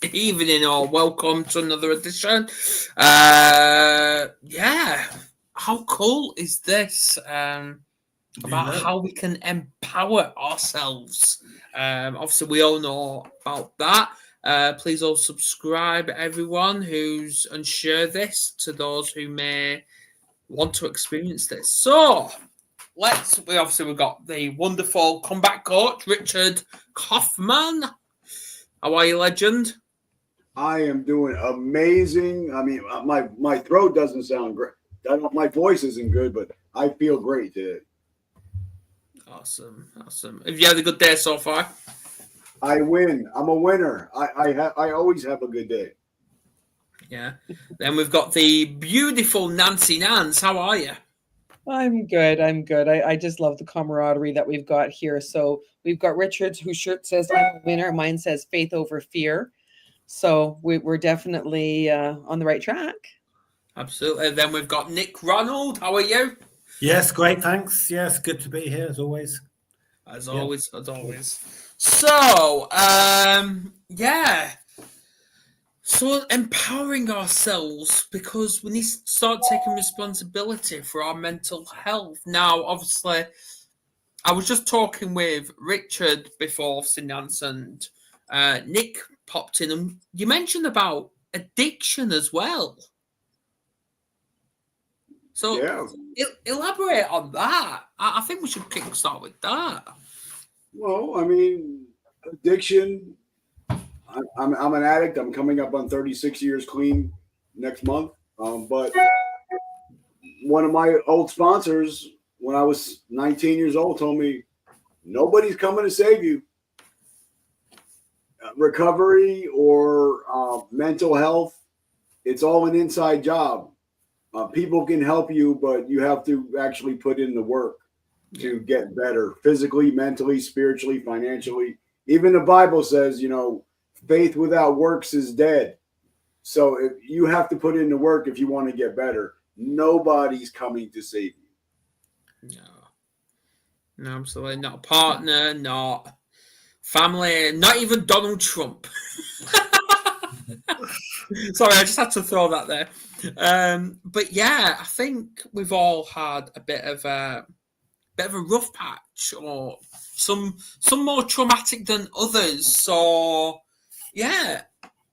evening or welcome to another edition. How cool is this? About how we can empower ourselves. Obviously, we all know about that. Please all subscribe, everyone who's and share this to those who may want to experience this. So we've got the wonderful comeback coach Richard Kaufman. How are you, legend? I am doing amazing. I mean, my throat doesn't sound great. My voice isn't good, but I feel great today. Awesome. Have you had a good day so far? I win. I'm a winner. I always have a good day. Yeah. Then we've got the beautiful Nancy Nance. How are you? I'm good. I just love the camaraderie that we've got here. So we've got Richard, whose shirt says "I'm a winner." Mine says "Faith over fear." So we're definitely on the right track. Absolutely. Then we've got Nick Ronald. How are you? Yes, great. Thanks. Yes, good to be here as always. As always. So, So empowering ourselves because we need to start taking responsibility for our mental health. Now, obviously, I was just talking with Richard before Nance and Nick popped in, and you mentioned about addiction as well. So elaborate on that. I think we should kickstart with that. Well, I mean, addiction. I'm an addict. I'm coming up on 36 years clean next month. But one of my old sponsors, when I was 19 years old, told me, nobody's coming to save you. Recovery or mental health, it's all an inside job. People can help you, but you have to actually put in the work to get better physically, mentally, spiritually, financially. Even the Bible says, faith without works is dead. So if you have to put in the work if you want to get better. Nobody's coming to save you. No, absolutely not. A partner, not family, not even Donald Trump. Sorry, I just had to throw that there. But yeah, I think we've all had a bit of a rough patch, or some more traumatic than others. So yeah,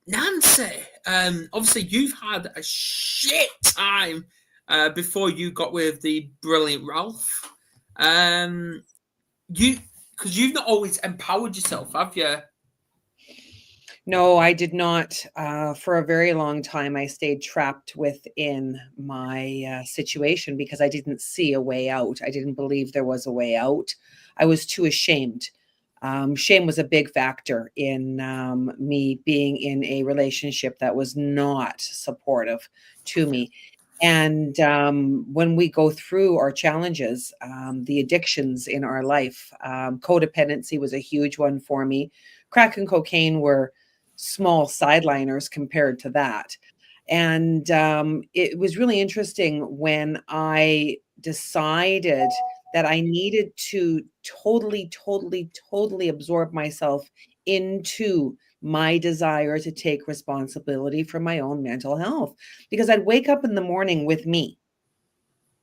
Nancy, obviously you've had a shit time before you got with the brilliant Ralph. Because you've not always empowered yourself, have you? No, I did not. For a very long time, I stayed trapped within my situation because I didn't see a way out. I didn't believe there was a way out. I was too ashamed. Shame was a big factor in me being in a relationship that was not supportive to me. And when we go through our challenges, the addictions in our life, codependency was a huge one for me. Crack and cocaine were small sideliners compared to that. And it was really interesting when I decided that I needed to totally absorb myself into my desire to take responsibility for my own mental health, because I'd wake up in the morning with me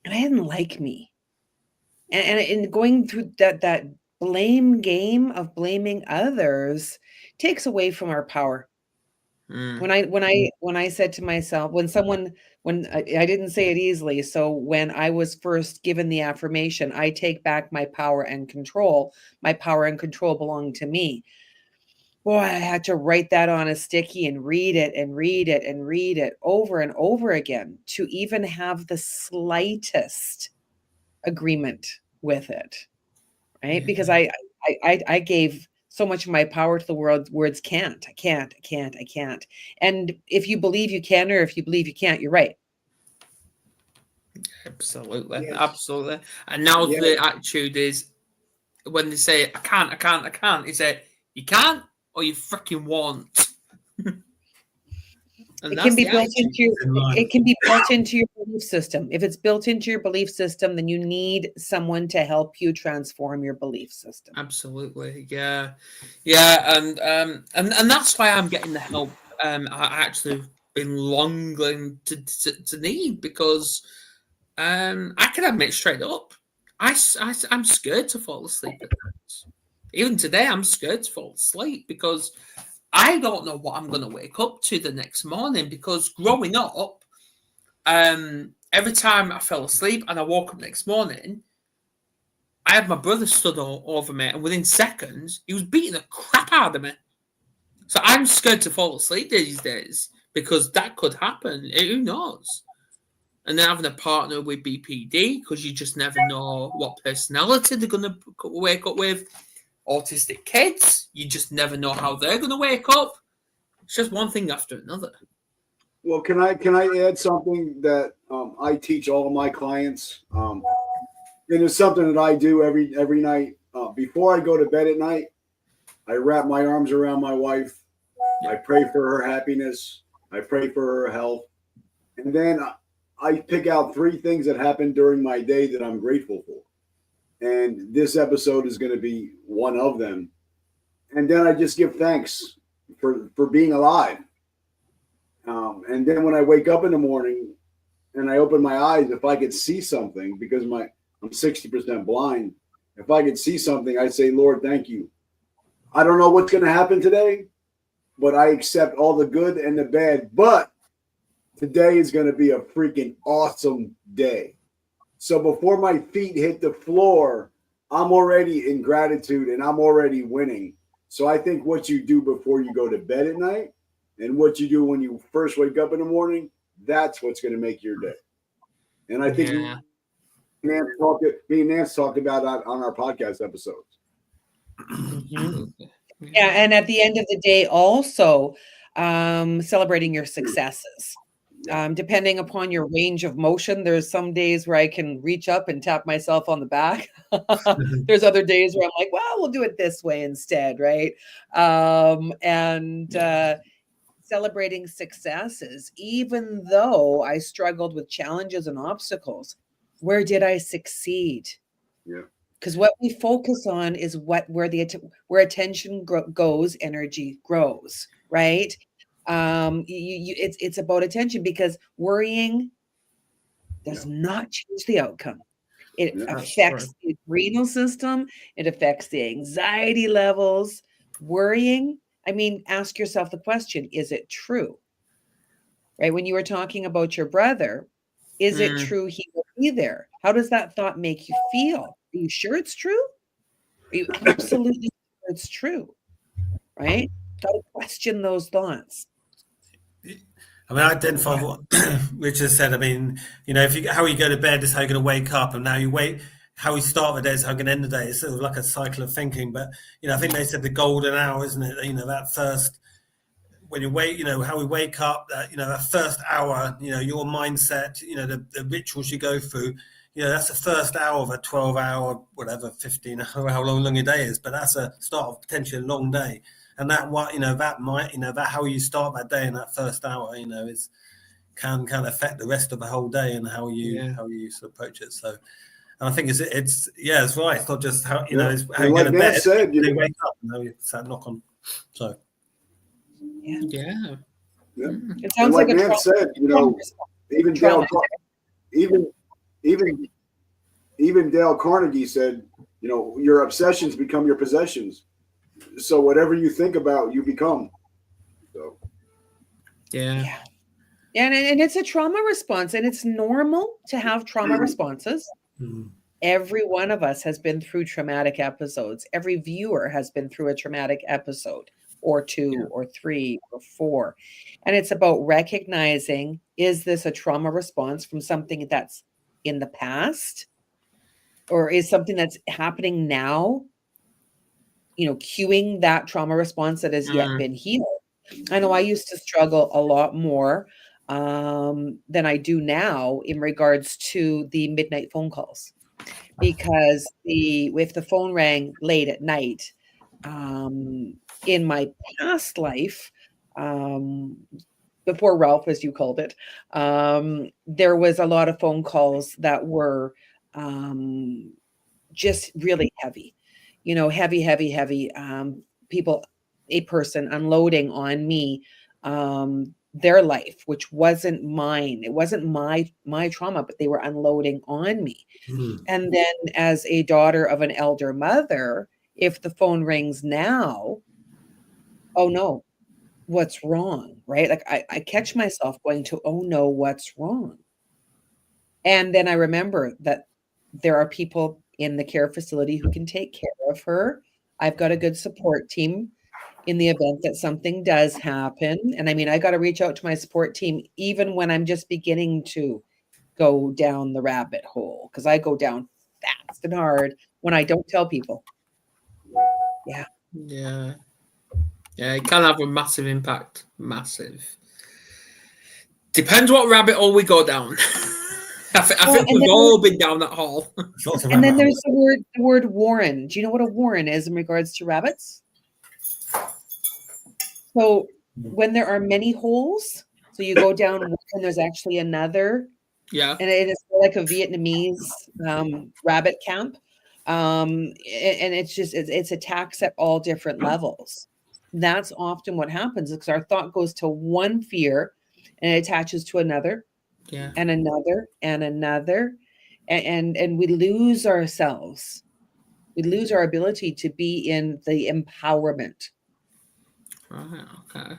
and I didn't like me. And going through that blame game of blaming others takes away from our power. When I said to myself, when I didn't say it easily. So when I was first given the affirmation, I take back my power and control belong to me. Boy, I had to write that on a sticky and read it over and over again to even have the slightest agreement with it. Right. Because I gave so much of my power to the world. Words can't. I can't. And if you believe you can, or if you believe you can't, you're right. Absolutely. Yes. Absolutely. And now the attitude is when they say, I can't, is it you can't or you freaking won't? And It that's can be the built attitude. into your, In line. it can be built into your belief system. If it's built into your belief system, then you need someone to help you transform your belief system. Absolutely, yeah, yeah, and that's why I'm getting the help. I actually been longing to need, because I can admit straight up, I'm scared to fall asleep at night. Even today, I'm scared to fall asleep because I don't know what I'm going to wake up to the next morning. Because growing up, every time I fell asleep and I woke up next morning, I had my brother stood over me, and within seconds, he was beating the crap out of me. So I'm scared to fall asleep these days because that could happen. Who knows? And then having a partner with BPD, because you just never know what personality they're going to wake up with. Autistic kids, you just never know how they're going to wake up. It's just one thing after another. Well, can I add something that I teach all of my clients? And it's something that I do every night. Before I go to bed at night, I wrap my arms around my wife. I pray for her happiness. I pray for her health. And then I pick out 3 things that happened during my day that I'm grateful for. And this episode is going to be one of them. And then I just give thanks for being alive. And then when I wake up in the morning and I open my eyes, if I could see something, because I'm 60% blind, if I could see something, I'd say, Lord, thank you. I don't know what's going to happen today, but I accept all the good and the bad. But today is going to be a freaking awesome day. So before my feet hit the floor, I'm already in gratitude and I'm already winning. So I think what you do before you go to bed at night and what you do when you first wake up in the morning, that's what's going to make your day. And I think me and Nance talked about that on our podcast episodes. Mm-hmm. Yeah, and at the end of the day, also celebrating your successes. Depending upon your range of motion, there's some days where I can reach up and tap myself on the back. There's other days where I'm like, well, we'll do it this way instead, right? Celebrating successes, even though I struggled with challenges and obstacles, where did I succeed? Yeah. Because what we focus on is where attention goes, energy grows, right? It's about attention, because worrying does not change the outcome. It affects the adrenal system. It affects the anxiety levels. Worrying, I mean, ask yourself the question, is it true? Right? When you were talking about your brother, is it true he will be there? How does that thought make you feel? Are you sure it's true? Are you absolutely sure it's true? Right? Got to question those thoughts. I mean, I identify what Richard said. I mean, how you go to bed is how you're going to wake up, and how you start the day is how you're going to end the day. It's sort of like a cycle of thinking. But I think they said the golden hour, isn't it? That first, when you wake, how we wake up, that first hour, your mindset, the rituals you go through, that's the first hour of a 12-hour, whatever, 15-hour, how long your day is. But that's a start of potentially a long day. And that how you start that day in that first hour, can affect the rest of the whole day and how you sort of approach it. So, and I think it's right. It's not just how it's how you go to bed. Said, you wake up and it's that knock on. So, yeah. It sounds like like Nance said, even Dale Carnegie said, your obsessions become your possessions. So whatever you think about, you become. So. Yeah. And it's a trauma response, and it's normal to have trauma responses. Mm-hmm. Every one of us has been through traumatic episodes. Every viewer has been through a traumatic episode or 2 or 3 or 4. And it's about recognizing, is this a trauma response from something that's in the past, or is something that's happening now, cueing that trauma response that has yet been healed. I know I used to struggle a lot more than I do now in regards to the midnight phone calls, because if the phone rang late at night, in my past life, before Ralph, as you called it, there was a lot of phone calls that were just really heavy, heavy. People, a person unloading on me their life, which wasn't mine. It wasn't my trauma, but they were unloading on me. And then as a daughter of an elder mother, if the phone rings now, oh no, what's wrong, right? Like I catch myself going to, oh no, what's wrong? And then I remember that there are people in the care facility who can take care of her. I've got a good support team in the event that something does happen. And I mean, I got to reach out to my support team even when I'm just beginning to go down the rabbit hole, because I go down fast and hard when I don't tell people. Yeah. Yeah. Yeah, it can have a massive impact. Massive. Depends what rabbit hole we go down. I think we've all been down that hole. And then there's the word warren. Do you know what a warren is in regards to rabbits? So when there are many holes, so you go down one and there's actually another. Yeah. And it is like a Vietnamese rabbit camp. And it's attacks at all different levels. That's often what happens, because our thought goes to one fear and it attaches to another, and another and another, and we lose ourselves. We lose our ability to be in the empowerment. Right. Okay.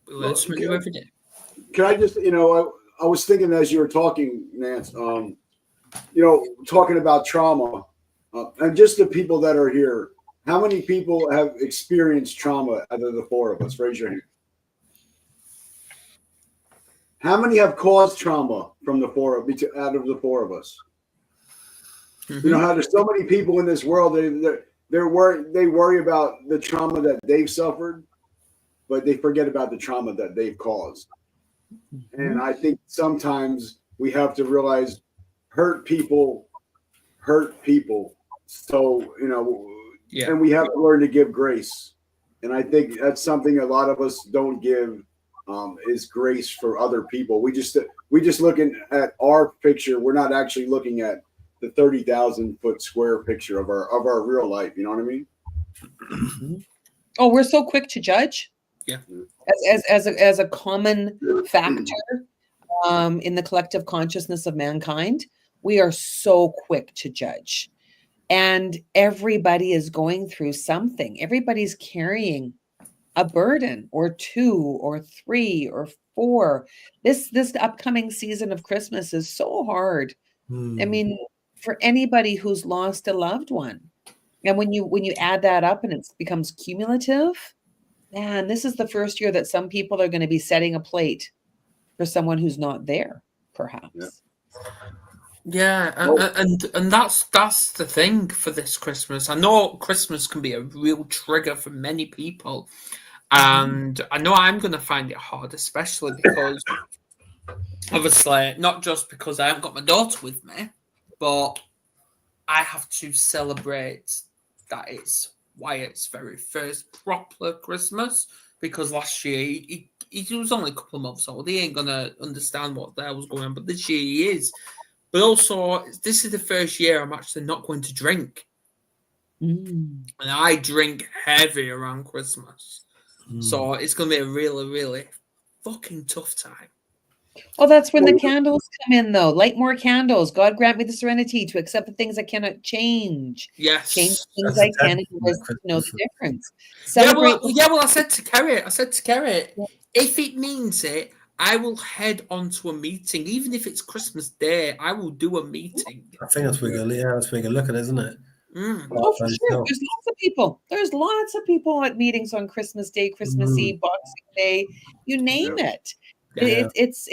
We learn something new every day. Can I just, I was thinking as you were talking, Nance, talking about trauma, and just the people that are here. How many people have experienced trauma out of the four of us? Raise your hand. How many have caused trauma from out of the four of us? Mm-hmm. You know how there's so many people in this world. They worry about the trauma that they've suffered, but they forget about the trauma that they've caused. Mm-hmm. And I think sometimes we have to realize hurt people. So, and we have to learn to give grace. And I think that's something a lot of us don't give, is grace for other people. We just looking at our picture. We're not actually looking at the 30,000 foot square picture of our real life. You know what I mean? Mm-hmm. Oh, we're so quick to judge. Yeah. As a common factor in the collective consciousness of mankind, we are so quick to judge. And everybody is going through something. Everybody's carrying a burden or two or three or four. This upcoming season of Christmas is so hard. I mean, for anybody who's lost a loved one. And when you add that up and it becomes cumulative, man, this is the first year that some people are going to be setting a plate for someone who's not there, perhaps. Yeah, and that's the thing for this Christmas. I know Christmas can be a real trigger for many people, and I know I'm going to find it hard, especially because, obviously, not just because I haven't got my daughter with me, but I have to celebrate that it's Wyatt's very first proper Christmas, because last year he was only a couple of months old. He ain't going to understand what the hell was going on, but this year he is. But also, this is the first year I'm actually not going to drink. And I drink heavy around Christmas. So it's going to be a really, really fucking tough time. Well, that's when the candles come in, though. Light more candles. God grant me the serenity to accept the things I cannot change. Yes. Change things I can, and know the difference. Well, I said to Kerry, if it means it, I will head on to a meeting, even if it's Christmas Day. I will do a meeting. I think that's where we can look at, isn't it? Oh, for sure. There's lots of people. There's lots of people at meetings on Christmas Day, Christmas Eve, Boxing Day. You name it. Yeah. It's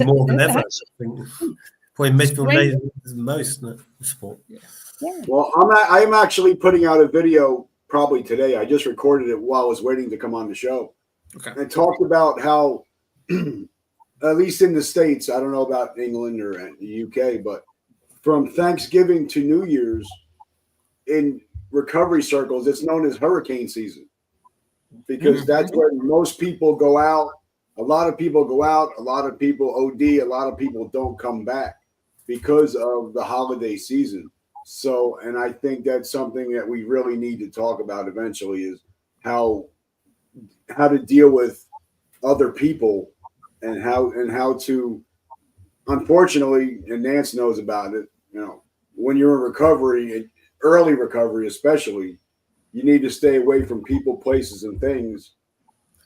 more than ever. Probably most people know the most in the sport. Yeah. Well, I'm actually putting out a video probably today. I just recorded it while I was waiting to come on the show. Okay. And talked about how, at least in the States, I don't know about England or the UK, but from Thanksgiving to New Year's, in recovery circles, it's known as hurricane season. because that's where most people go out. A lot of people go out. A lot of people OD. A lot of people don't come back because of the holiday season. So, and I think that's something that we really need to talk about eventually is how to deal with other people and how to, unfortunately, and Nance knows about it, when you're in recovery, early recovery especially, you need to stay away from people, places, and things.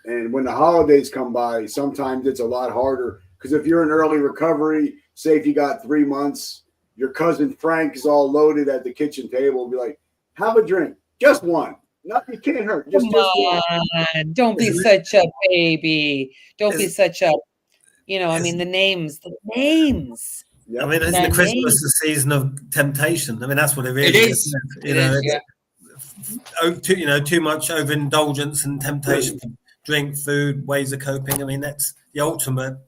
And when the holidays come by, sometimes it's a lot harder because if you're in early recovery, say if you got 3 months, your cousin Frank is all loaded at the kitchen table, be like, have a drink, just one. Nothing, you can't hurt. Just one. Don't be such a baby. Don't be such a, I mean, the names. Yep. I mean, isn't the Christmas the season of temptation? I mean, that's what it really is. Too much overindulgence and temptation to drink, food, ways of coping. I mean, that's the ultimate.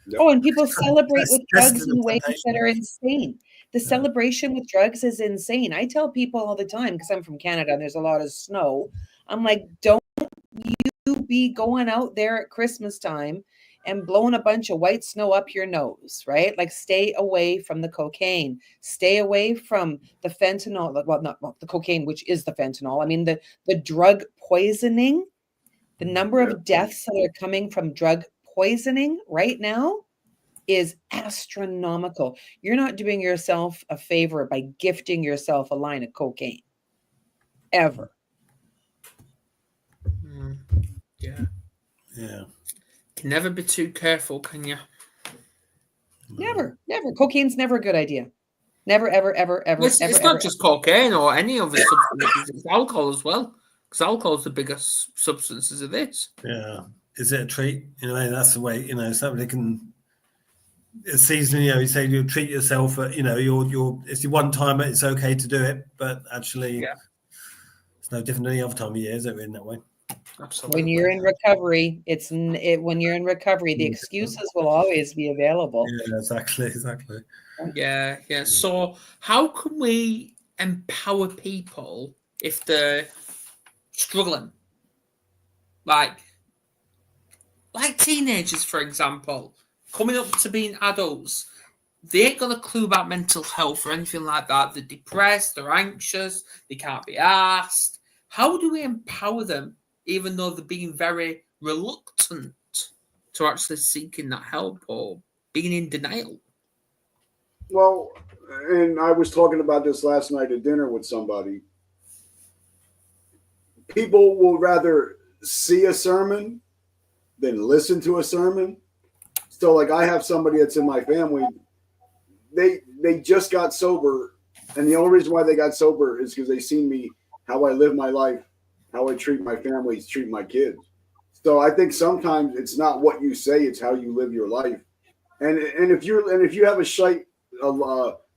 Yep. Oh, and people celebrate with drugs in ways that are insane. The celebration with drugs is insane. I tell people all the time, because I'm from Canada and there's a lot of snow. I'm like, don't you be going out there at Christmas time and blowing a bunch of white snow up your nose, right? Like, stay away from the cocaine. Stay away from the fentanyl. Well, not the cocaine, which is the fentanyl. I mean, the drug poisoning, the number of deaths that are coming from drug poisoning right now is astronomical. You're not doing yourself a favor by gifting yourself a line of cocaine. Ever. Yeah. Can never be too careful, can you? Never. Cocaine's never a good idea. Never, ever, ever, ever. It's not just cocaine or any other substances. It's alcohol as well, because alcohol is the biggest substances of this. Yeah. Is it a treat? That's the way. Somebody can. It's season. You say you treat yourself. It's your one time. It's okay to do it, but actually, it's no different than any other time of year, is it? In that way. Absolutely. When you're in recovery, when you're in recovery, the excuses will always be available. Yeah, exactly. Yeah. So, how can we empower people if they're struggling, like teenagers, for example, coming up to being adults? They ain't got a clue about mental health or anything like that. They're depressed, they're anxious, they can't be asked. How do we empower them, even though they're being very reluctant to actually seeking that help or being in denial? Well, and I was talking about this last night at dinner with somebody. People will rather see a sermon than listen to a sermon. So, like, I have somebody that's in my family. They just got sober, and the only reason why they got sober is because they seen me, how I live my life, how I treat my family, treat my kids. So I think sometimes it's not what you say; it's how you live your life. And if you have a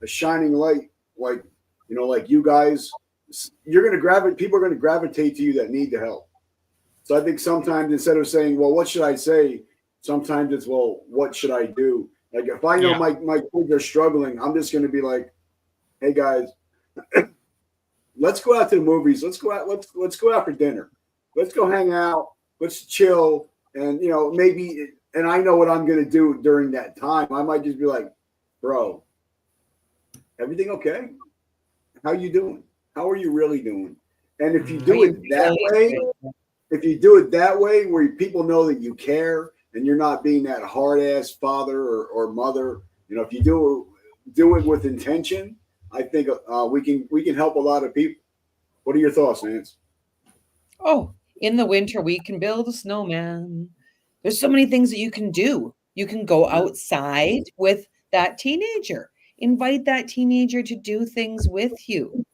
shining light, like you guys, you're going to gravitate. People are going to gravitate to you that need the help. So I think sometimes instead of saying, "Well, what should I say?" sometimes it's, "Well, what should I do?" Like, if I know my kids are struggling, I'm just going to be like, "Hey guys, let's go out to the movies. Let's go out. Let's go out for dinner. Let's go hang out. Let's chill." And maybe, and I know what I'm going to do during that time. I might just be like, "Bro, everything okay? How you doing? How are you really doing?" And if you do it that way, where people know that you care and you're not being that hard ass father or mother, if you do it with intention, I think we can help a lot of people. What are your thoughts, Nance? Oh, in the winter we can build a snowman. There's so many things that you can do. You can go outside with that teenager. Invite that teenager to do things with you.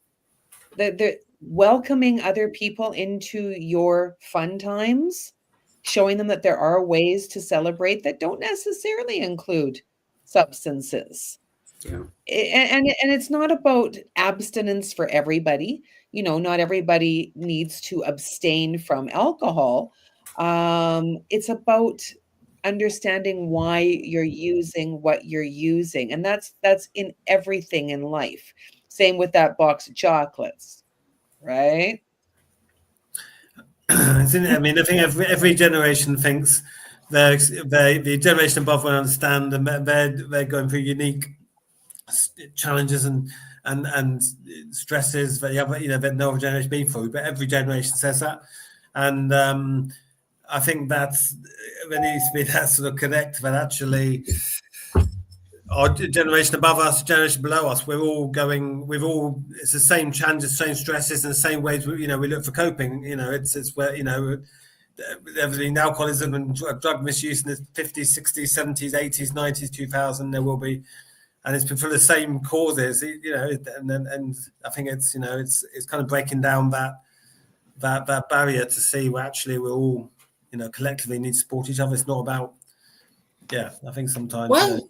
The welcoming other people into your fun times, showing them that there are ways to celebrate that don't necessarily include substances. Yeah. And it's not about abstinence for everybody. Not everybody needs to abstain from alcohol. It's about understanding why you're using what you're using. And that's in everything in life. Same with that box of chocolates, right? I mean, I think every generation thinks the generation above will understand, and they're going through unique challenges and stresses that that no other generation been through. But every generation says that, and I think there needs to be that sort of connect that actually our generation above us, generation below us, it's the same challenges, same stresses, and the same ways we look for coping. It's where everything, alcoholism and drug misuse in the 50s, 60s, 70s, 80s, 90s, 2000, there will be, and it's for the same causes, and I think it's kind of breaking down that barrier to see where actually we're all, collectively need to support each other. It's not about, I think sometimes. Well,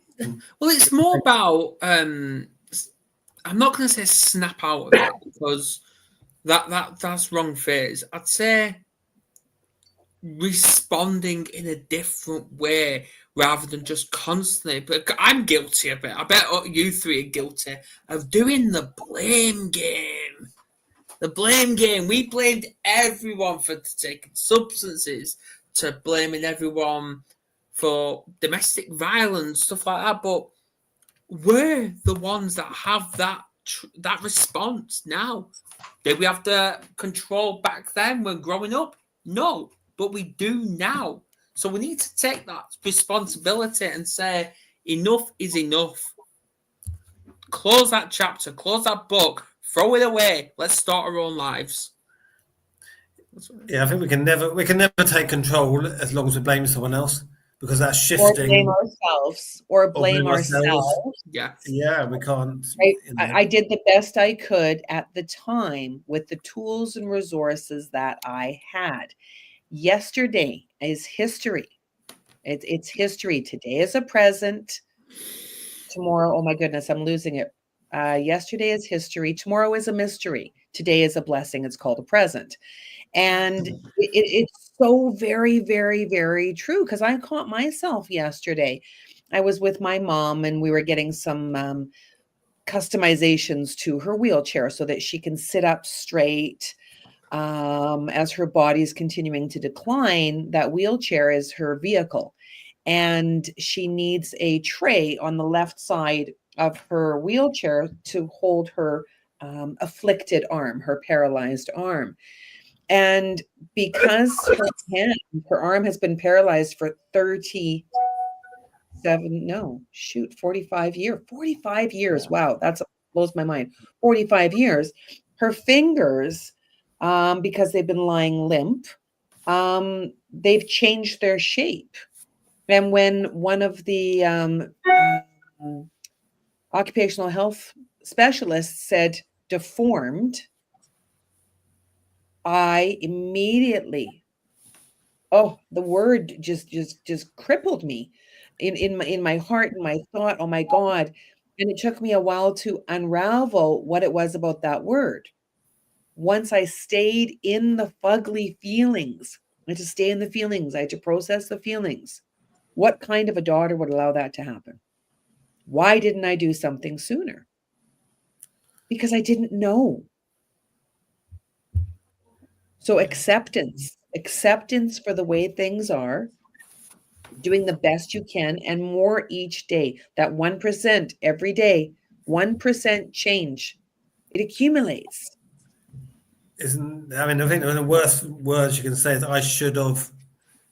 it's more about, I'm not going to say snap out of it, because that's wrong phrase. I'd say responding in a different way rather than just constantly. But I'm guilty of it. I bet you three are guilty of doing the blame game. The blame game. We blamed everyone for taking substances, to blaming everyone for domestic violence, stuff like that. But we're the ones that have that response now. Did we have the control back then when growing up? No, but we do now. So we need to take that responsibility and say, enough is enough. Close that chapter, close that book, throw it away. Let's start our own lives. Yeah, I think we can never take control as long as we blame someone else, because that's shifting. Or blame ourselves. Yeah, we can't. I did the best I could at the time with the tools and resources that I had. Yesterday is history. It's history. Today is a present. Tomorrow, oh my goodness, I'm losing it. Yesterday is history. Tomorrow is a mystery. Today is a blessing. It's called a present. And it's so very, very, very true, because I caught myself yesterday. I was with my mom and we were getting some customizations to her wheelchair so that she can sit up straight. As her body is continuing to decline, that wheelchair is her vehicle. And she needs a tray on the left side of her wheelchair to hold her afflicted arm, her paralyzed arm. And because her arm has been paralyzed for 45 years. 45 years. Wow, that blows my mind. 45 years. Her fingers, because they've been lying limp, they've changed their shape. And when one of the occupational health specialists said deformed, I immediately, the word just crippled me in my heart and my thought. Oh my God. And it took me a while to unravel what it was about that word. Once I stayed in the fugly feelings, I had to stay in the feelings. I had to process the feelings. What kind of a daughter would allow that to happen? Why didn't I do something sooner? Because I didn't know. So acceptance for the way things are, doing the best you can, and more each day. That 1% every day, 1% change, it accumulates. I think one of the worst words you can say is I should have,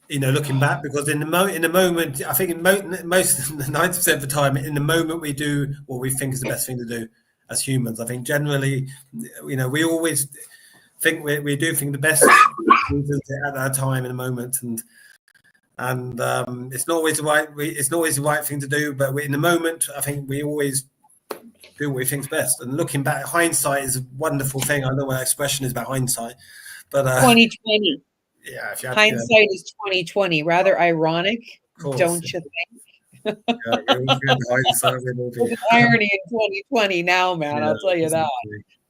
looking back, because in the moment, I think in most 90% of the time, in the moment we do what we think is the best thing to do as humans. I think generally, we always think we do think the best at that time in a moment, and it's not always the right thing to do, but in the moment, I think we always do what we think is best. And looking back, hindsight is a wonderful thing. I know what expression is about hindsight, but 2020. Yeah, hindsight is 2020. Rather ironic, don't you think? There's irony in 2020 now, man. I'll tell you that.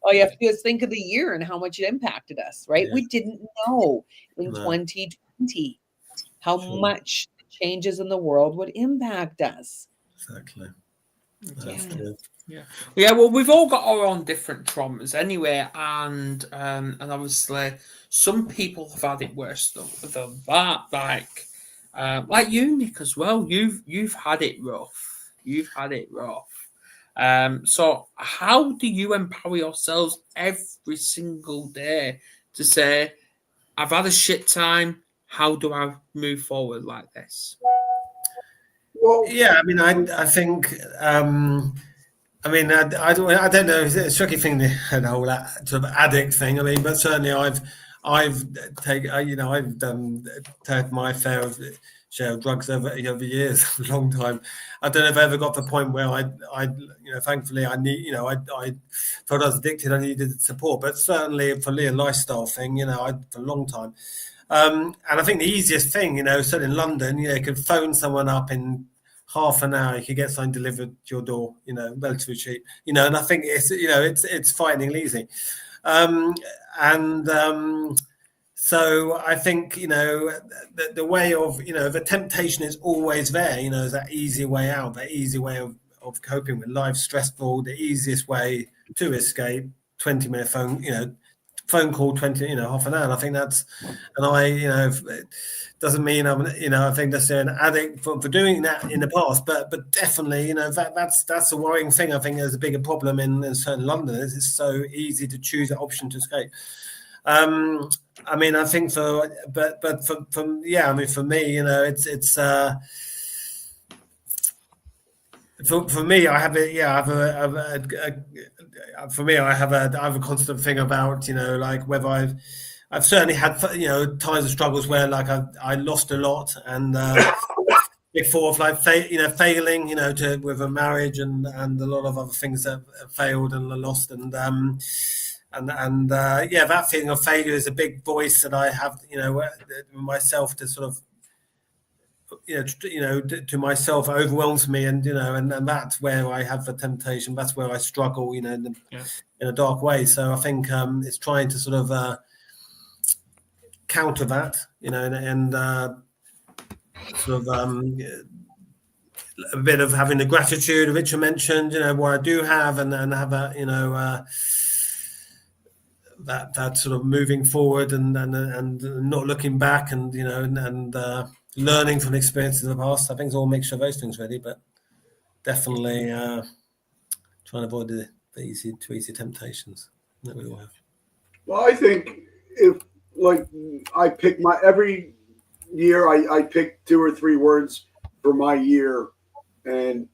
All you have to do is think of the year and how much it impacted us, right? Yeah. We didn't know in 2020 how much changes in the world would impact us. Exactly. Yeah. Well, we've all got our own different traumas anyway, and obviously some people have had it worse than that. Like you, Nick, as well. You've had it rough. You've had it rough. So how do you empower yourselves every single day to say, I've had a shit time, how do I move forward like this? Well, Yeah, I mean, I think, I don't know. It's a tricky thing, the whole sort of addict thing. I mean, but certainly I've taken my fair of share of drugs over years, a long time. I don't know if I ever got to the point where thankfully I need, I felt I was addicted. I needed support, but certainly for me a lifestyle thing, for a long time. And I think the easiest thing, certainly in London, you could phone someone up in half an hour, you could get something delivered to your door, relatively cheap, and I think it's frightening easy. So I think, the way of, the temptation is always there, is that easy way out, that easy way of coping with life stressful, the easiest way to escape, 20-minute phone call, 20, half an hour. And I think that's, it doesn't mean I'm, I think that's an addict for doing that in the past, but definitely, that's a worrying thing. I think there's a bigger problem in certain London. It's so easy to choose that option to escape. I mean, I think for me, it's for me, I have a constant thing about, like whether I've certainly had, times of struggles where like I lost a lot, and before of like failing, with a marriage and a lot of other things that have failed and lost, and that feeling of failure is a big voice that I have, myself to sort of, to myself overwhelms me, and and that's where I have the temptation. That's where I struggle, in a dark way. So I think it's trying to sort of counter that, and sort of a bit of having the gratitude Richard mentioned, what I do have, and have a, that sort of moving forward and not looking back, and learning from the experiences of the past. I think it's all a mixture of those things, really, but definitely trying to avoid the too easy temptations that we all have. Well, I think if, like, I pick every year, I pick 2 or 3 words for my year, and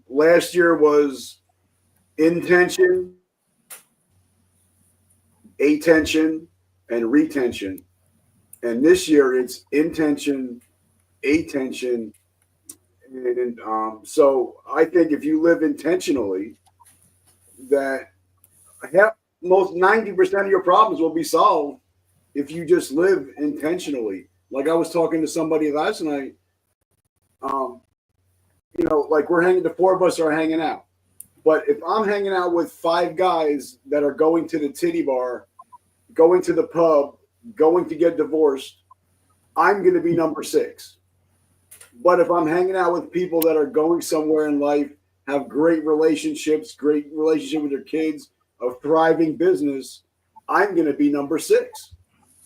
last year was intention, attention, and retention, and this year it's intention, attention, and so I think if you live intentionally, that most 90% of your problems will be solved if you just live intentionally. Like I was talking to somebody last night, like the 4 of us are hanging out, but if I'm hanging out with 5 guys that are going to the titty bar, going to the pub, going to get divorced, I'm going to be number 6. But if I'm hanging out with people that are going somewhere in life, have great relationships, great relationship with their kids, a thriving business, I'm going to be number 6.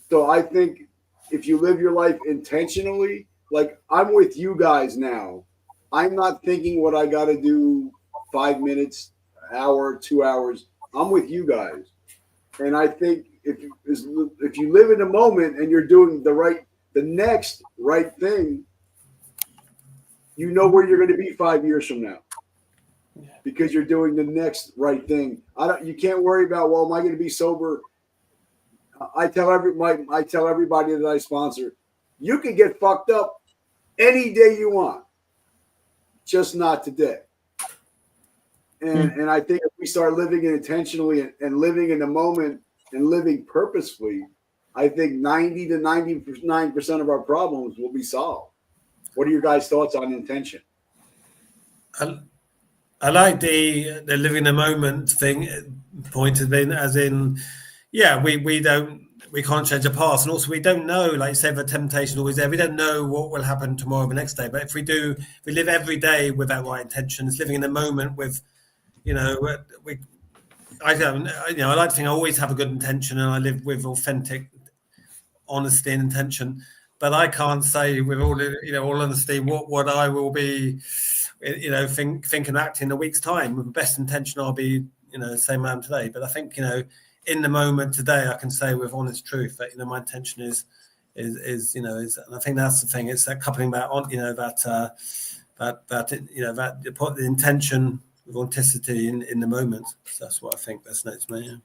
So I think if you live your life intentionally, like I'm with you guys now, I'm not thinking what I got to do 5 minutes, an hour, 2 hours. I'm with you guys. And I think if you live in the moment and you're doing the next right thing, you know where you're going to be 5 years from now, because you're doing the next right thing. You can't worry about, well, am I going to be sober? I tell everybody that I sponsor, you can get fucked up any day you want, just not today. And I think if we start living it intentionally and living in the moment and living purposefully, I think 90 to 99% of our problems will be solved. What are your guys' thoughts on intention? I like the living the moment thing point, as in, we can't change the past, and also we don't know, like you said, the temptation is always there. We don't know what will happen tomorrow or the next day, but if we live every day with that right intention, it's living in the moment with, you know, I don't, you know, I like to think I always have a good intention, and I live with authentic honesty and intention. But I can't say with all, you know, all honesty what I will be, you know, think and act in a week's time. With the best intention, I'll be, you know, the same I am today. But I think, you know, in the moment today, I can say with honest truth that, you know, my intention is you know, and I think that's the thing. It's that coupling that on, you know, that you know, that you put the intention with authenticity in the moment. So that's what I think resonates with me.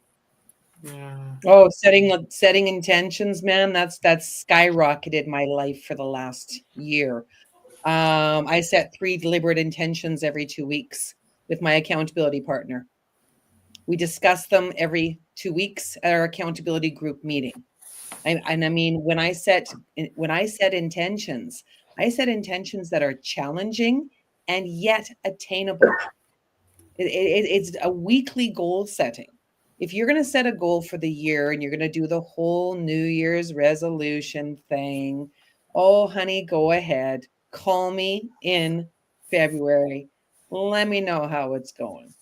Yeah. Oh, setting intentions, man. That's skyrocketed my life for the last year. I set 3 deliberate intentions every 2 weeks with my accountability partner. We discuss them every 2 weeks at our accountability group meeting. I mean, when I set intentions, I set intentions that are challenging and yet attainable. It's a weekly goal setting. If you're going to set a goal for the year and you're going to do the whole New Year's resolution thing, oh, honey, go ahead. Call me in February. Let me know how it's going.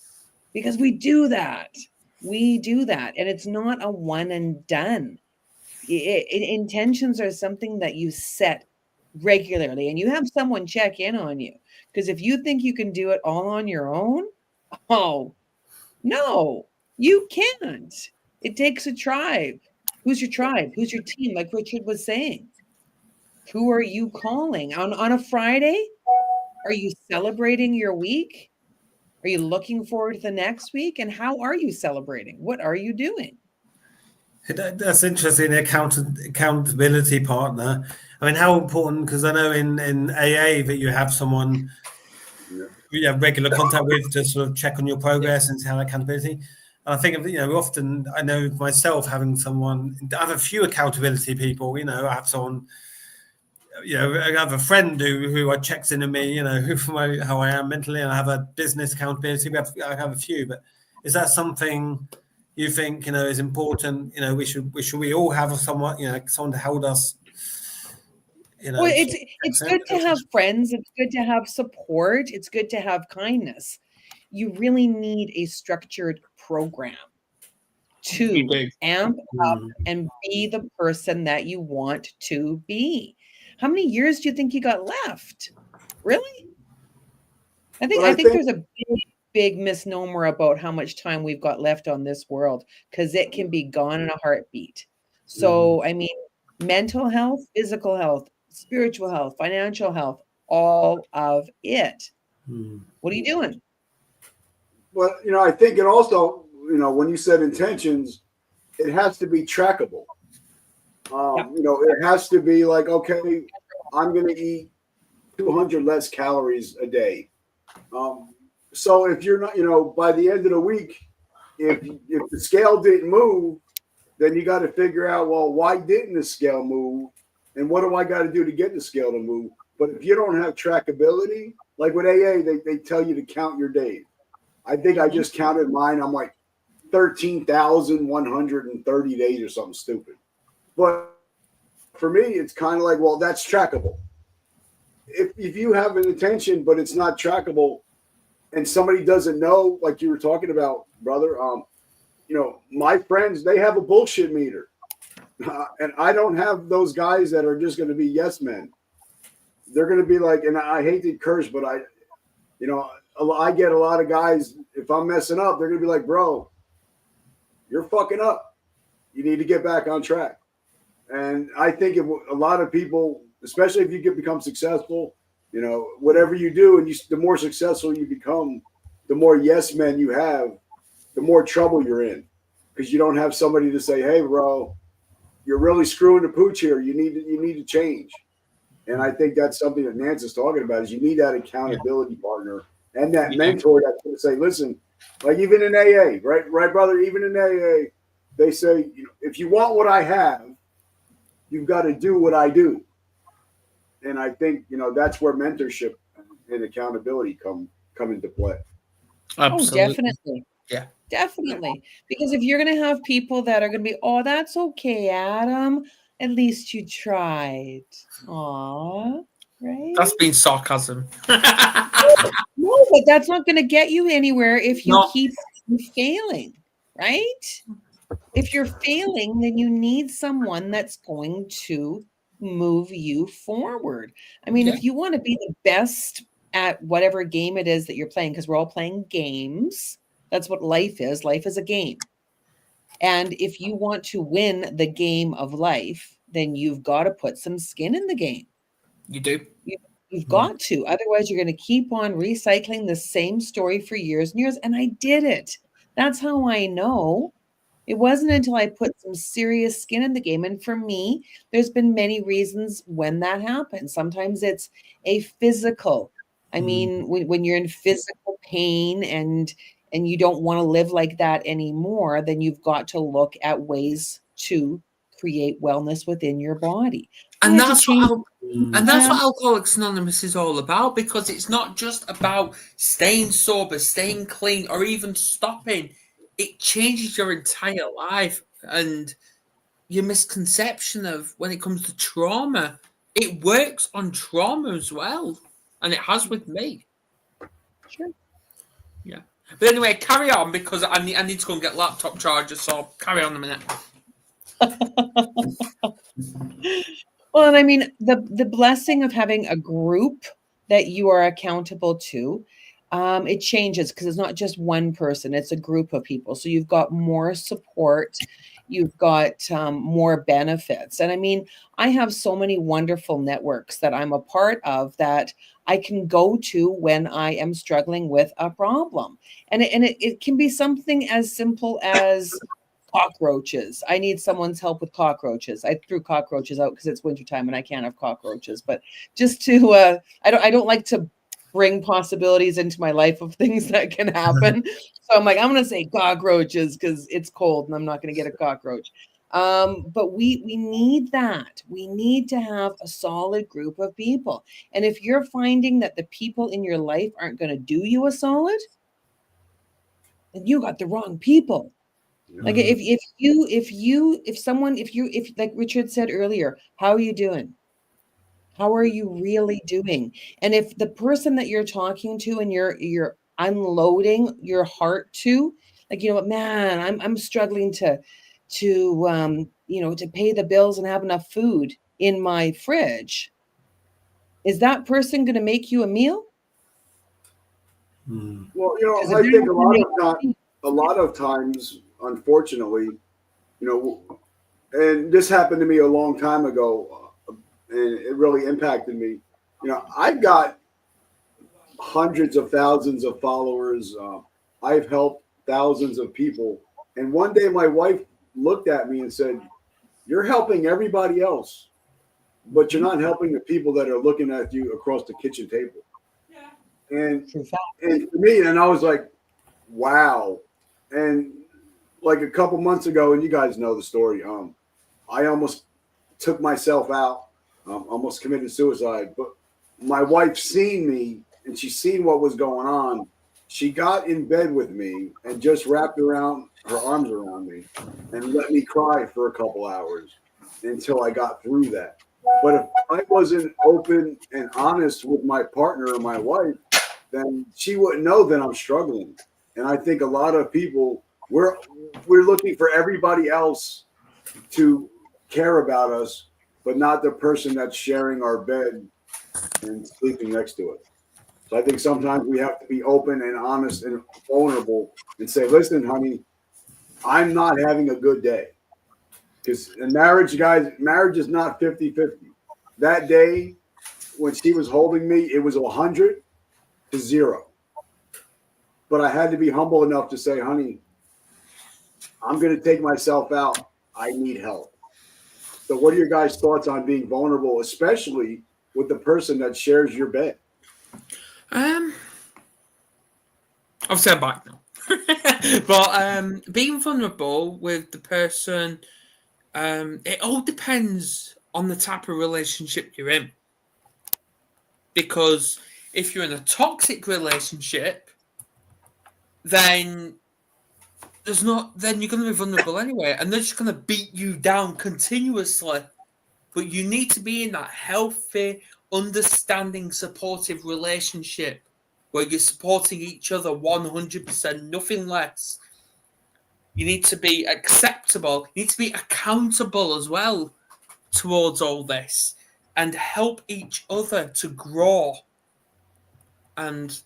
Because we do that. We do that. And it's not a one and done. Intentions are something that you set regularly, and you have someone check in on you. Because if you think you can do it all on your own, oh, no, you can't. It takes a tribe. Who's your tribe? Who's your team? Like Richard was saying. Who are you calling? On a Friday? Are you celebrating your week? Are you looking forward to the next week? And how are you celebrating? What are you doing? That's interesting. Accountability partner. I mean, how important? Because I know in AA that you have someone you have regular contact with to sort of check on your progress and have accountability. And I think, you know, often I know myself having someone. I have a few accountability people. You know, I have someone. You know, I have a friend who checks in on me. You know, how I am mentally, and I have a business accountability. I have a few, but is that something you think, you know, is important? You know, we should all have someone, you know, someone to hold us. You know, well, it's good to have friends. It's good to have support. It's good to have kindness. You really need a structured program to amp up and be the person that you want to be. How many years do you think you got left? Really? I think there's a big misnomer about how much time we've got left on this world, because it can be gone in a heartbeat. So, I mean, mental health, physical health, spiritual health, financial health, all of it. What are you doing? Well, you know, I think it also, you know, when you said intentions, it has to be trackable. You know, it has to be like, okay, I'm going to eat 200 less calories a day. So if you're not, you know, by the end of the week, if the scale didn't move, then you got to figure out, well, why didn't the scale move? And what do I got to do to get the scale to move? But if you don't have trackability, like with AA, they tell you to count your days. I think I just counted mine. I'm like 13,130 days or something stupid. But for me, it's kind of like, well, that's trackable. If you have an intention, but it's not trackable, and somebody doesn't know, like you were talking about, brother, you know, my friends, they have a bullshit meter. And I don't have those guys that are just going to be yes men. They're going to be like, and I hate to curse, but I get a lot of guys, if I'm messing up, they're going to be like, bro, you're fucking up. You need to get back on track. And I think a lot of people, especially if you become successful, you know, whatever you do, and the more successful you become, the more yes men you have, the more trouble you're in, because you don't have somebody to say, hey, bro, you're really screwing the pooch here. You need to change. And I think that's something that Nance is talking about, is you need that accountability partner and that mentor that's going to say, listen, like even in AA, right, brother, even in AA, they say, you know, if you want what I have, you've got to do what I do. And I think, you know, that's where mentorship and accountability come into play. Absolutely. Oh, definitely. Yeah. Definitely. Because if you're going to have people that are going to be, oh, that's okay, Adam, at least you tried. Aw. right? That's been sarcasm. No, but that's not going to get you anywhere if you No. keep failing, right? If you're failing, then you need someone that's going to move you forward. I mean, Yeah. if you want to be the best at whatever game it is that you're playing, because we're all playing games, that's what life is. Life is a game. And if you want to win the game of life, then you've got to put some skin in the game. You do. You've got to. Otherwise, you're going to keep on recycling the same story for years and years. And I did it. That's how I know. It wasn't until I put some serious skin in the game. And for me, there's been many reasons when that happens. Sometimes it's a physical. I mean, when you're in physical pain and you don't want to live like that anymore, then you've got to look at ways to create wellness within your body. And that's what Alcoholics Anonymous is all about, because it's not just about staying sober, staying clean, or even stopping. It changes your entire life. And your misconception of when it comes to trauma, it works on trauma as well. And it has with me. Sure. Yeah. But anyway, carry on, because I need to go and get laptop chargers, so carry on a minute. Well, and I mean, the blessing of having a group that you are accountable to, it changes because it's not just one person, it's a group of people. So you've got more support, you've got more benefits. And I mean, I have so many wonderful networks that I'm a part of that I can go to when I am struggling with a problem. And it can be something as simple as cockroaches. I need someone's help with cockroaches. I threw cockroaches out because it's wintertime and I can't have cockroaches. But just to, I don't like to bring possibilities into my life of things that can happen. So I'm like, I'm going to say cockroaches because it's cold and I'm not going to get a cockroach. But we need that. We need to have a solid group of people. And if you're finding that the people in your life aren't going to do you a solid, then you got the wrong people. Like if like Richard said earlier, how are you doing? How are you really doing? And if the person that you're talking to and you're unloading your heart to, like, you know what, man, I'm struggling to pay the bills and have enough food in my fridge. Is that person going to make you a meal? Well, I think a lot of times, unfortunately, and this happened to me a long time ago, and it really impacted me. I've got hundreds of thousands of followers. I've helped thousands of people. And one day my wife looked at me and said, "You're helping everybody else, but you're not helping the people that are looking at you across the kitchen table." And for me, and I was like, wow. And like a couple months ago, and you guys know the story, I almost took myself out, almost committed suicide. But my wife seen me, and she seen what was going on. She got in bed with me and just wrapped her arms around me and let me cry for a couple hours until I got through that. But if I wasn't open and honest with my partner or my wife, then she wouldn't know that I'm struggling. And I think a lot of people, we're looking for everybody else to care about us, but not the person that's sharing our bed and sleeping next to it. So I think sometimes we have to be open and honest and vulnerable and say, "Listen, honey, I'm not having a good day." Because in marriage, guys, marriage is not 50-50. That day when she was holding me, it was 100 to 0. But I had to be humble enough to say, "Honey, I'm going to take myself out. I need help." So what are your guys' thoughts on being vulnerable, especially with the person that shares your bed? Obviously I'm back now. But being vulnerable with the person, it all depends on the type of relationship you're in. Because if you're in a toxic relationship, then you're going to be vulnerable anyway, and they're just going to beat you down continuously but you need to be in that healthy, understanding, supportive relationship where you're supporting each other 100%, nothing less. You need to be acceptable. You need to be accountable as well towards all this and help each other to grow. And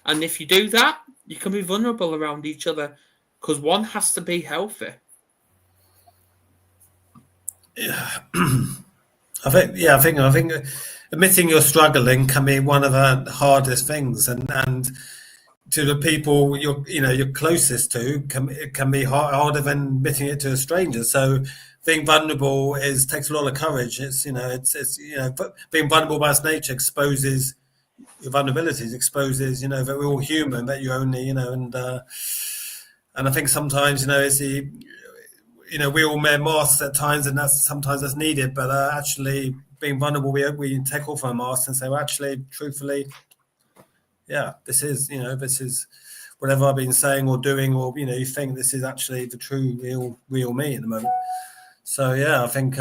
if you do that, you can be vulnerable around each other because one has to be healthy. Yeah. I think admitting you're struggling can be one of the hardest things, and to the people you're closest to, it can be harder than admitting it to a stranger. So being vulnerable takes a lot of courage. It's being vulnerable by its nature exposes your vulnerabilities, exposes that we're all human, that you're only and I think sometimes it's the we all wear masks at times, and that's needed. But actually, being vulnerable, we take off our masks and say, well, actually, truthfully, yeah, this is whatever I've been saying or doing, or you think this is actually the true, real me at the moment. So yeah, I think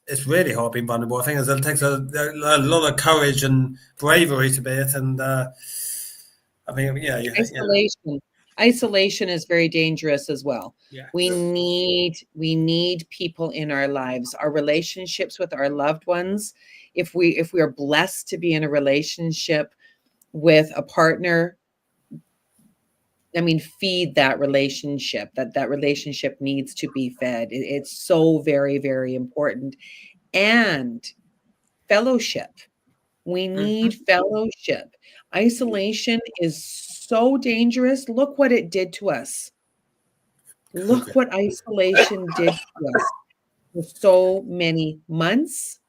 it's really hard being vulnerable. I think it takes a lot of courage and bravery to be it, and I think Isolation is very dangerous as well. Yeah. We need people in our lives, our relationships with our loved ones. If we are blessed to be in a relationship with a partner, feed that relationship. That relationship needs to be fed. It's so very, very important. And fellowship. We need fellowship. Isolation is so dangerous. Look what it did to us. Look what isolation did to us for so many months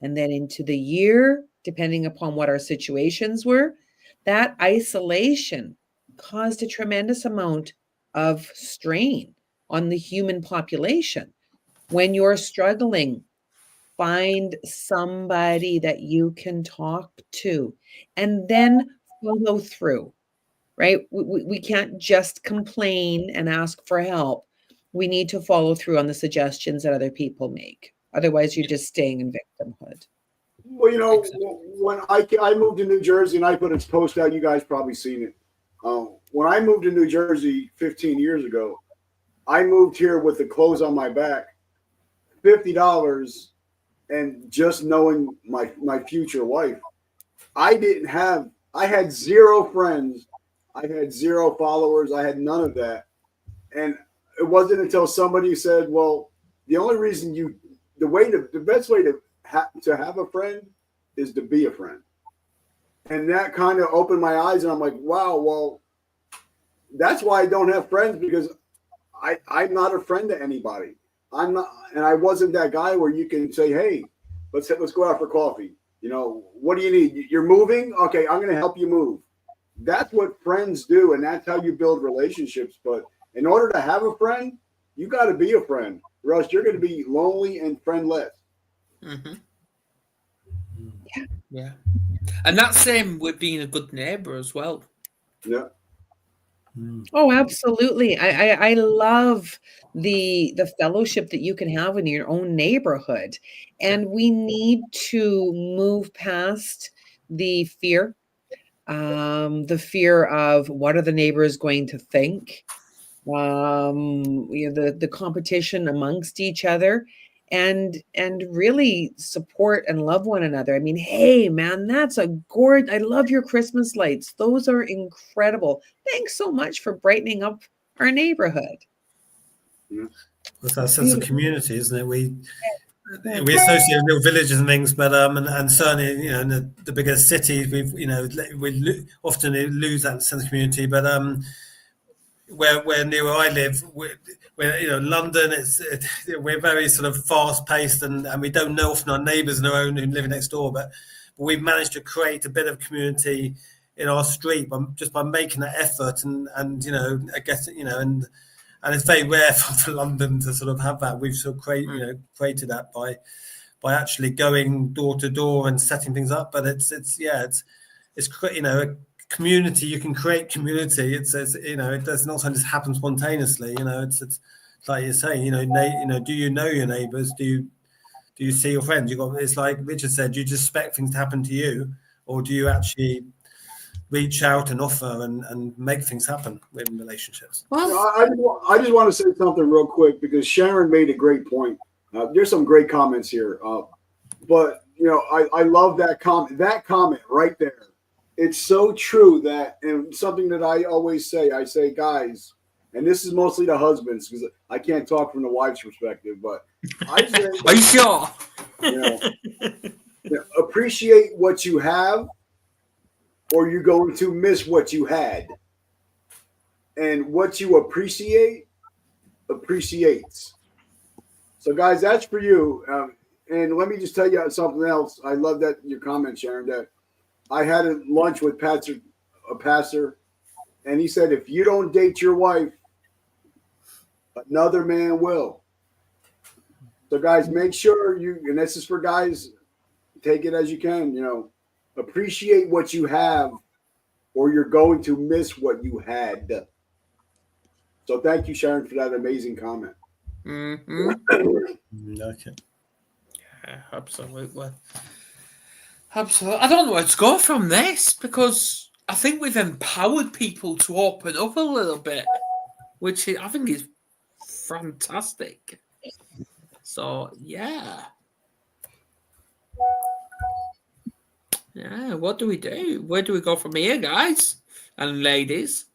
and then into the year, depending upon what our situations were. That isolation caused a tremendous amount of strain on the human population. When you're struggling, find somebody that you can talk to and then follow through, right? We can't just complain and ask for help. We need to follow through on the suggestions that other people make. Otherwise, you're just staying in victimhood. Well, when I moved to New Jersey and I put its post out, you guys probably seen it. When I moved to New Jersey 15 years ago, I moved here with the clothes on my back, $50, and just knowing my future wife. I had zero friends. I had zero followers. I had none of that. And it wasn't until somebody said, well, the only reason the best way to have a friend is to be a friend. And that kind of opened my eyes, and I'm like, wow, well, that's why I don't have friends, because I'm not a friend to anybody. I'm not, and I wasn't that guy where you can say, hey, let's go out for coffee. What do you need? You're moving? Okay, I'm going to help you move. That's what friends do, and that's how you build relationships. But in order to have a friend, you got to be a friend, or else you're going to be lonely and friendless. Mm-hmm. Yeah. And that's same with being a good neighbor as well. Yeah. Oh, absolutely. I love the fellowship that you can have in your own neighborhood. And we need to move past the fear of what are the neighbors going to think, the competition amongst each other, and really support and love one another. Hey man, that's a gorgeous, I love your Christmas lights. Those are incredible. Thanks so much for brightening up our neighborhood. With that sense of community, isn't it? We associate little villages and things, but and certainly in the bigger cities, we often lose that sense of community. But where near where I live, where London, we're very sort of fast paced, and we don't know often our neighbours and our own who live next door, but we've managed to create a bit of community in our street just by making that effort, and I guess and it's very rare for London to sort of have that. We've sort of created that by actually going door to door and setting things up. But it's a community. You can create community. It does not just happen spontaneously. It's like you're saying. Do you know your neighbours? Do Do you see your friends? It's like Richard said, do you just expect things to happen to you, or do you actually reach out and offer and make things happen in relationships? Well, I just want to say something real quick because Sharon made a great point. There's some great comments here, but I love that comment. That comment right there. It's so true that, and something that I always say. I say, guys, and this is mostly the husbands because I can't talk from the wife's perspective, but I say, are you sure? Appreciate what you have, or you're going to miss what you had. And what you appreciate appreciates. So, guys, that's for you. And let me just tell you something else. I love that your comment, Sharon. That I had a lunch with a pastor, and he said, if you don't date your wife, another man will. So, guys, make sure and this is for guys, take it as you can, appreciate what you have, or you're going to miss what you had. So thank you, Sharon, for that amazing comment. Mm-hmm. Okay. Yeah, absolutely. Absolutely. I don't know where to go from this because I think we've empowered people to open up a little bit, which I think is fantastic. So, yeah. Yeah, what do we do? Where do we go from here, guys and ladies?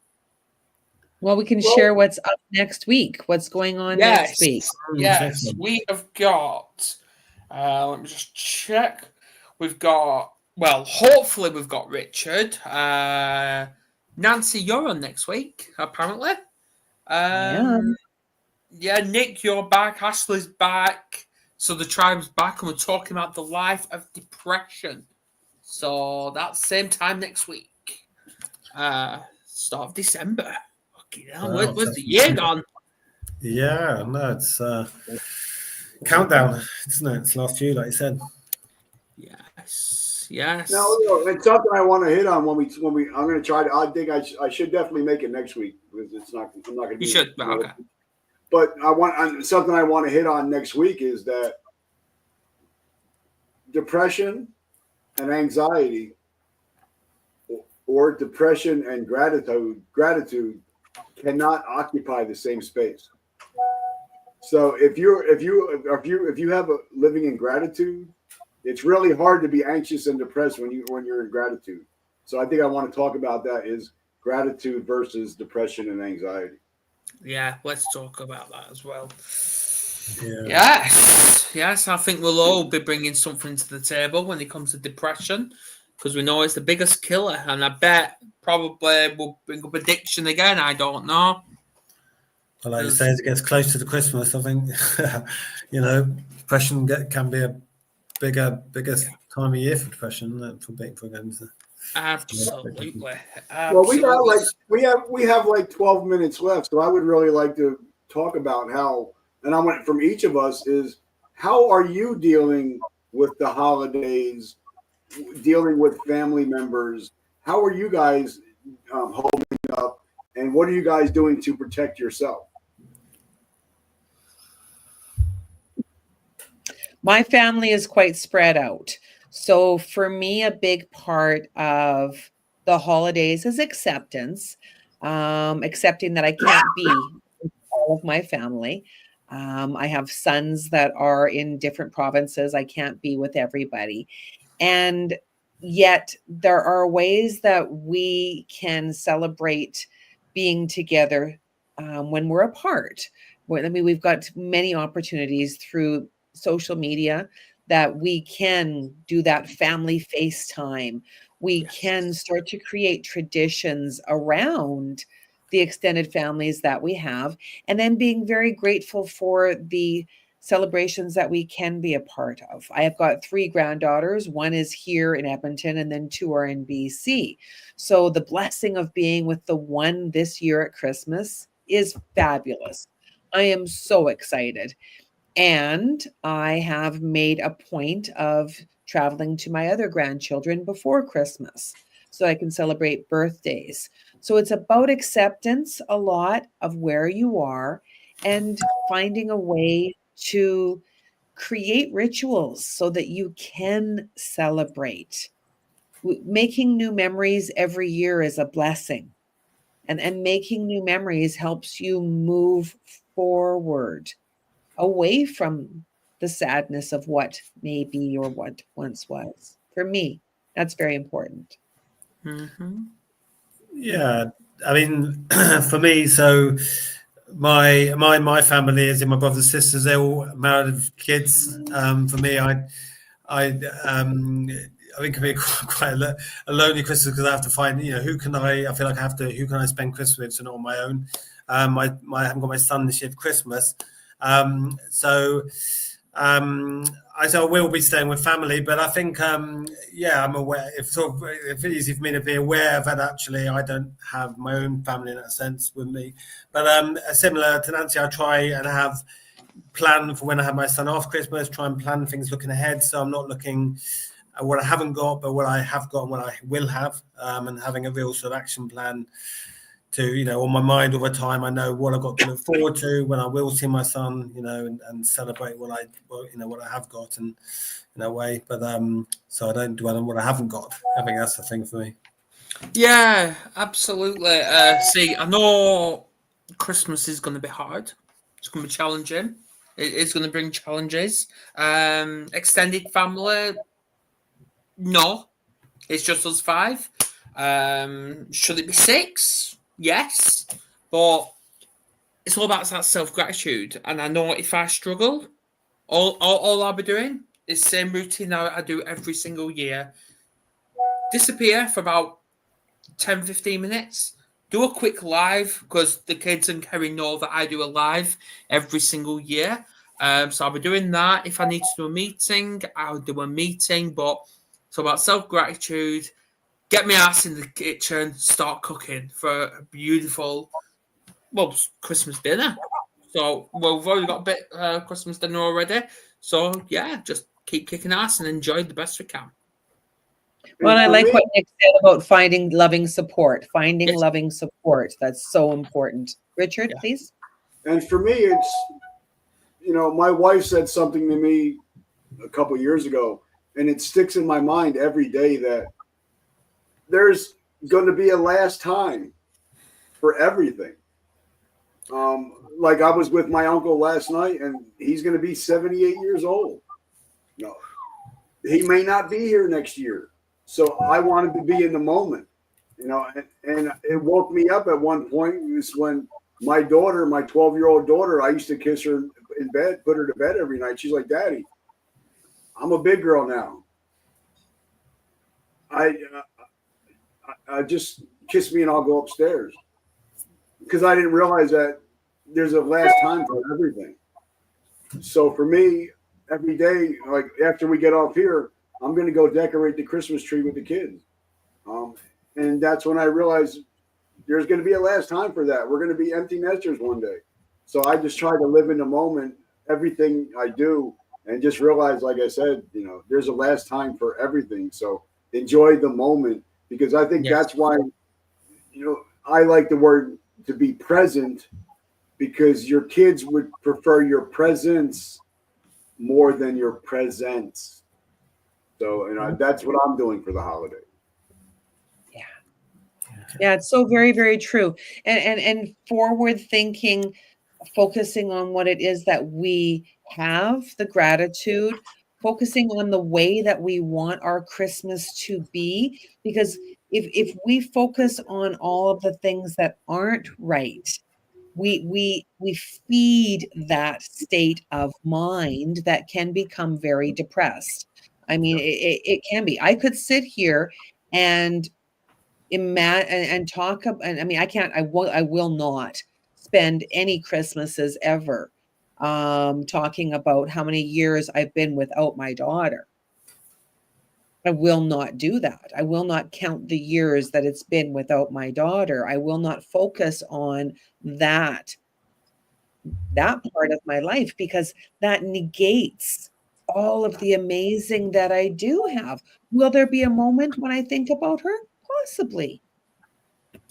Well, we can share what's up next week. What's going on next week? Yes, we have got, let me just check. We've got, hopefully we've got Richard. Nancy, you're on next week, apparently. Yeah, Nick, you're back. Ashley's back. So the tribe's back, and we're talking about the life of depression. So that's same time next week. Start of December. Wow, where's the year gone? Yeah, no, it's countdown, isn't it? It's last year, like you said. Yes. No, it's something I want to hit on when we. I'm going to try to. I think I should definitely make it next week because I'm not going to be. You should. Okay. But something I want to hit on next week is that depression and anxiety, or depression and gratitude cannot occupy the same space. So if you have a living in gratitude, it's really hard to be anxious and depressed when you're in gratitude. So I think I want to talk about that is gratitude versus depression and anxiety. Yeah, let's talk about that as well. Yeah. Yes, I think we'll all be bringing something to the table when it comes to depression because we know it's the biggest killer, and I bet probably we'll bring up addiction again. I don't know. Well, like you say, as it gets close to the Christmas, I think depression can be a bigger time of year for depression for again. So. Absolutely. Well, we have like 12 minutes left, so I would really like to talk about how, and I want from each of us is how are you dealing with the holidays, dealing with family members? How are you guys holding up, and what are you guys doing to protect yourself? My family is quite spread out. So for me, a big part of the holidays is acceptance, accepting that I can't be with all of my family. I have sons that are in different provinces. I can't be with everybody. And yet there are ways that we can celebrate being together when we're apart. We've got many opportunities through social media that we can do that family FaceTime. We can start to create traditions around the extended families that we have, and then being very grateful for the celebrations that we can be a part of. I have got 3 granddaughters. One is here in Edmonton, and then 2 are in BC. So the blessing of being with the one this year at Christmas is fabulous. I am so excited. And I have made a point of traveling to my other grandchildren before Christmas so I can celebrate birthdays. So it's about acceptance a lot of where you are and finding a way to create rituals so that you can celebrate. Making new memories every year is a blessing. And making new memories helps you move forward away from the sadness of what may be or what once was. For me, that's very important. Mm-hmm. Yeah, I mean, for me, so my family, as in my brothers and sisters, they're all married with kids. For me, I think it can be quite a lonely Christmas because I have to find, who can I feel like who can I spend Christmas with, so not on my own. I haven't got my son this year for Christmas. I will be staying with family, but I think, I'm aware. It's easy for me to be aware that actually I don't have my own family in that sense with me. But similar to Nancy, I try and have plan for when I have my son off Christmas. Try and plan things looking ahead, so I'm not looking at what I haven't got, but what I have got and what I will have, and having a real sort of action plan to, on my mind all the time. I know what I've got to look forward to when I will see my son, and celebrate what I have got, and in a way. But so I don't dwell on what I haven't got. I think that's the thing for me. Yeah, absolutely. See, I know Christmas is going to be hard. It's going to be challenging. It is going to bring challenges. Extended family, no. It's just us 5. Should it be 6? Yes. But it's all about that self-gratitude. And I know if I struggle, all I'll be doing is the same routine I do every single year. Disappear for about 10, 15 minutes. Do a quick live, because the kids and Kerry know that I do a live every single year. So I'll be doing that. If I need to do a meeting, I'll do a meeting. But it's about self-gratitude. Get my ass in the kitchen, start cooking for a beautiful, Christmas dinner. So we've already got a bit Christmas dinner already. So yeah, just keep kicking ass and enjoy the best we can. Well, I like what Nick said about finding loving support. Loving support. That's so important. Richard, please. And for me, it's, my wife said something to me a couple of years ago, and it sticks in my mind every day, that there's going to be a last time for everything. Like I was with my uncle last night, and he's going to be 78 years old. He may not be here next year. So I wanted to be in the moment, and it woke me up at one point. It was when my daughter, my 12-year-old daughter, I used to kiss her in bed, put her to bed every night. She's like, "Daddy, I'm a big girl now. I just kiss me and I'll go upstairs," because I didn't realize that there's a last time for everything. So for me, every day, like after we get off here, I'm going to go decorate the Christmas tree with the kids. And that's when I realized there's going to be a last time for that. We're going to be empty nesters one day. So I just try to live in the moment, everything I do, and just realize, like I said, there's a last time for everything. So enjoy the moment, because I think that's why, I like the word to be present, because your kids would prefer your presence more than your presence. So, that's what I'm doing for the holiday. Yeah, it's so very, very true. And forward thinking, focusing on what it is that we have, the gratitude, focusing on the way that we want our Christmas to be. Because if we focus on all of the things that aren't right, we feed that state of mind that can become very depressed. I mean, it can be. I could sit here and imagine and talk about, and I mean, I will not spend any Christmases ever talking about how many years I've been without my daughter. I will not do that. I will not count the years that it's been without my daughter. I will not focus on that part of my life, because that negates all of the amazing that I do have. Will there be a moment when I think about her? Possibly.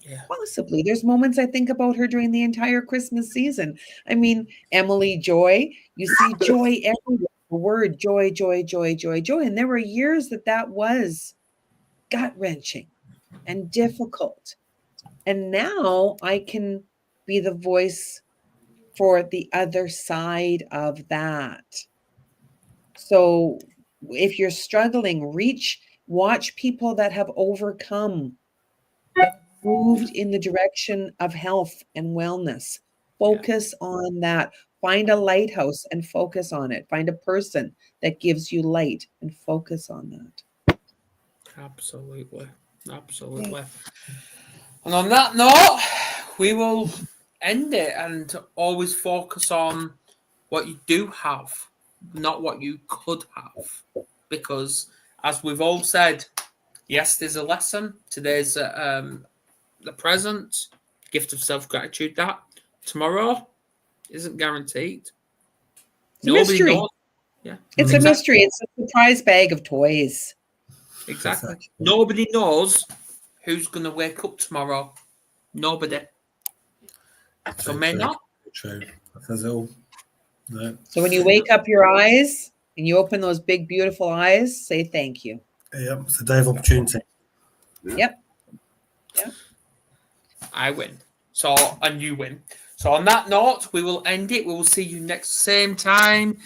Yeah. Possibly. There's moments I think about her during the entire Christmas season. I mean, Emily Joy, you see joy everywhere. the word joy, joy, joy, joy, joy. And there were years that was gut-wrenching and difficult. And now I can be the voice for the other side of that. So if you're struggling, watch people that have overcome, that moved in the direction of health and wellness. Focus on that. Find a lighthouse and focus on it. Find a person that gives you light and focus on that. Absolutely. Absolutely. And on that note, we will end it and always focus on what you do have, not what you could have. Because as we've all said, yesterday's a lesson, today's the present, gift of self-gratitude. That tomorrow isn't guaranteed. It's a mystery. Knows. Yeah, it's a mystery. It's a surprise bag of toys. Exactly. Nobody knows who's going to wake up tomorrow. Nobody. So may not. True. That's all. No. So when you wake up your eyes and you open those big, beautiful eyes, say thank you. Yep, it's a day of opportunity. Yep. I win. So, and you win. So on that note, we will end it. We will see you same time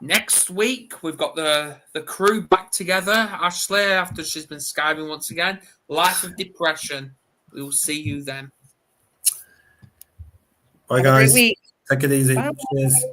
next week. We've got the crew back together. Ashley, after she's been Skyping once again. Life of Depression. We will see you then. Bye, guys. Have a great week. Take it easy. Bye. Cheers.